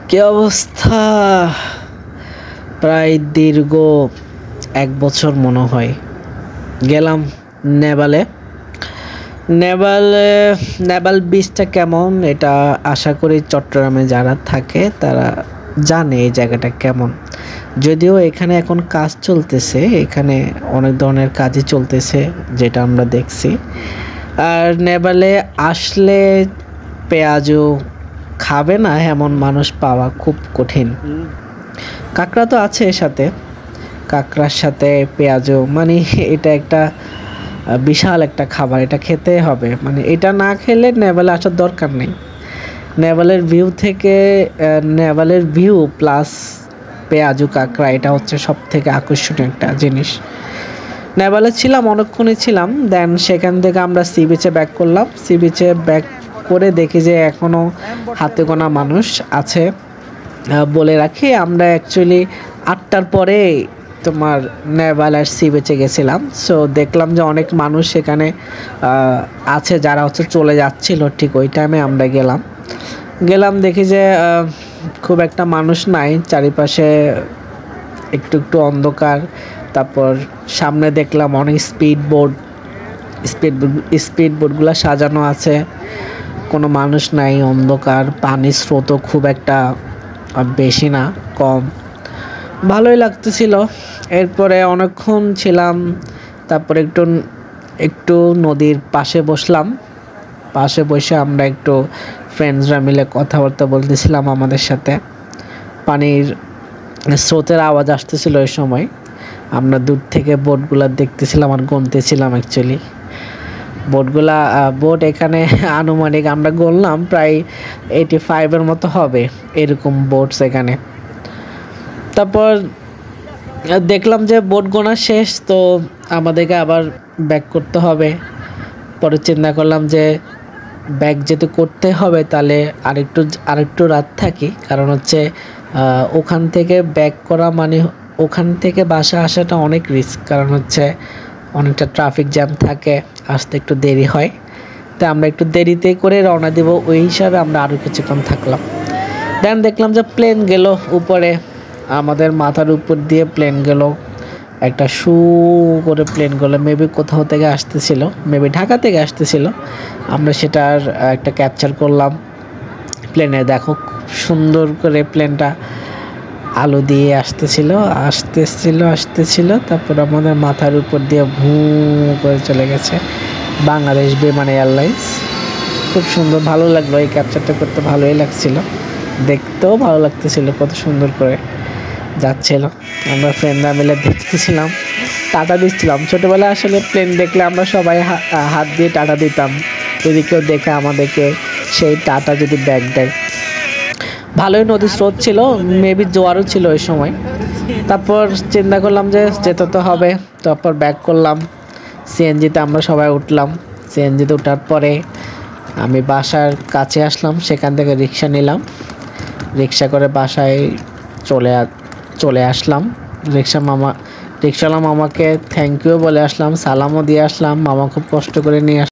কি অবস্থা? প্রায় দীর্ঘ 1 বছর মনে হয় গেলাম নেপালে। নেপাল বিচটা কেমন এটা আশা করি চট্টগ্রামে যারা থাকে তারা জানে এই জায়গাটা কেমন। যদিও এখানে এখন কাজ চলতেছে, এখানে অনেক ধরনের কাজই চলতেছে যেটা আমরা দেখছি। আর নেপালে আসলে পেঁয়াজও খাবে না এমন মানুষ পাওয়া খুব কঠিন। কাঁকড়া তো আছে সাথে, কাঁকড়ার সাথে পেঁয়াজও, মানে এটা একটা বিশাল একটা খাবার, এটা খেতে হবে। মানে এটা না খেলে নেপালে আসার দরকার নেই। নেপালের ভিউ প্লাস পেঁয়াজু কাঁকড়া, এটা হচ্ছে সব থেকে আকর্ষণীয় একটা জিনিস। নেপালে ছিলাম, অনেকক্ষণই ছিলাম। দেন সেখান থেকে আমরা সি বিচে ব্যাক করলাম। সি বিচে ব্যাক করে দেখি যে এখনও হাতে গোনা মানুষ আছে। বলে রাখি আমরা অ্যাকচুয়ালি 8টার পরে তোমার নেপাল আর সি বিচে গেছিলাম। সো দেখলাম যে অনেক মানুষ সেখানে আছে যারা হচ্ছে চলে যাচ্ছিল, ঠিক ওই টাইমে আমরা গেলাম দেখি যে খুব একটা মানুষ নাই, চারিপাশে একটু একটু অন্ধকার। তারপর সামনে দেখলাম অনেক স্পিড বোটগুলো সাজানো আছে, কোনো মানুষ নাই, অন্ধকার। পানির স্রোতও খুব একটা বেশি না, কম, ভালোই লাগতেছিল। এরপরে অনেকক্ষণ ছিলাম, তারপর একটু নদীর পাশে বসলাম। পাশে বসে আমরা একটু ফ্রেন্ডসরা মিলে কথাবার্তা বলতেছিলাম আমাদের সাথে। পানির স্রোতের আওয়াজ আসতেছিল ওই সময়। আমরা দূর থেকে বোটগুলা দেখতেছিলাম আর গুনতেছিলাম। অ্যাকচুয়ালি বোট এখানে আনুমানিক আমরা গুনলাম প্রায় 85-এর মতো হবে, এরকম বোটস এখানে। তারপর দেখলাম যে বোট গোনা শেষ, তো আমাদেরকে আবার ব্যাক করতে হবে। পরে চিন্তা করলাম যে ব্যাক যেহেতু করতে হবে তাহলে আরেকটু রাত থাকি, কারণ হচ্ছে ওখান থেকে ব্যাক করা মানে ওখান থেকে বাসা আসাটা অনেক রিস্ক, কারণ হচ্ছে অনেকটা ট্রাফিক জ্যাম থাকে, আসতে একটু দেরি হয়। তাই আমরা একটু দেরিতে করে রওনা দেব, ওই হিসাবে আমরা আরও কিছুক্ষণ থাকলাম। দেন দেখলাম যে প্লেন গেল উপরে, আমাদের মাথার উপর দিয়ে প্লেন গেল, একটা শু করে প্লেন গেলো। মেবি কোথাও থেকে আসতেছিল, মেবি ঢাকা থেকে আসতেছিল। আমরা সেটার একটা ক্যাপচার করলাম প্লেনে। দেখো খুব সুন্দর করে প্লেনটা আলো দিয়ে আসতেছিল। তারপর আমাদের মাথার উপর দিয়ে ভু করে চলে গেছে বাংলাদেশ বিমান এয়ারলাইন্স। খুব সুন্দর, ভালো লাগলো এই ক্যাপচারটা করতে, ভালোই লাগছিল, দেখতেও ভালো লাগতেছিল, কত সুন্দর করে যাচ্ছিল। আমরা ফ্রেন্ডরা মিলে দেখতেছিলাম, টাটা দিচ্ছিলাম। ছোটোবেলায় আসলে প্লেন দেখলে আমরা সবাই হাত দিয়ে টাটা দিতাম, যদি কেউ দেখে আমাদেরকে সেই টাটা যদি ব্যাক দেয়। ভালোই নদীর স্রোত ছিল, মেবি জোয়ারও ছিল ওই সময়। তারপর চিন্তা করলাম যে যেতে তো হবে, তারপর ব্যাক করলাম। সিএনজিতে আমরা সবাই উঠলাম। সিএনজিতে ওঠার পরে আমি বাসার কাছে আসলাম, সেখান থেকে রিক্সা নিলাম। রিক্সা করে বাসায় চলে আসলাম। রিক্সাওয়ালা মামাকে থ্যাংক ইউ বলে আসলাম, সালামও দিয়ে আসলাম। মামা খুব কষ্ট করে নিয়ে